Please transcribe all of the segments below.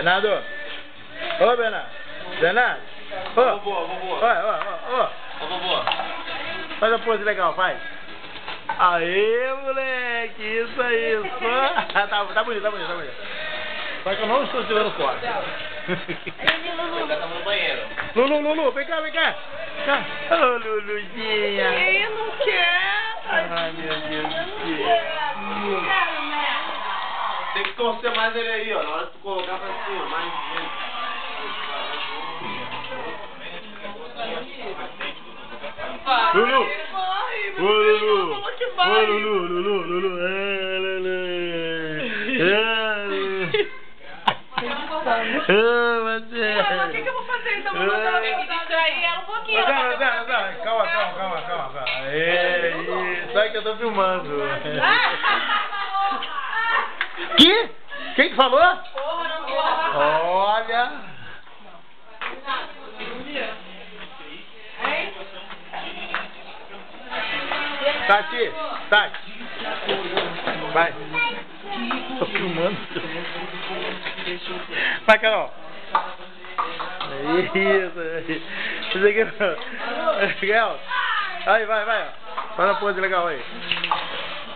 Bernardo. Ô, Bernardo. Bernardo. Ô. Vovô. Ô. Ô, vovô. Faz a pose legal, faz. Aê, moleque. Isso aí. Só... tá bonito. Só que eu não estou tirando foto. Ainda estamos no banheiro. Lulu, vem cá. Ô, Luluzinha. Eu não quero. Ai, meu Deus do céu. Tem que torcer mais ele aí, ó. Na hora de tu colocar pra cima, mais Lulu. Ô, Lulu. Vai. Lulu. O que eu vou fazer então? Vou mandar ela distrair ela um pouquinho. Calma. Sabe que eu tô filmando. Quem que falou? Olha. Tati. Vai. Tô filmando. Vai, Carol. Isso aqui. Legal. Aí, vai. Faz a pose legal aí.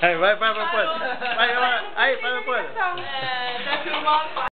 Aí, vai, pose. Aí, faz a pose. Tá filmando.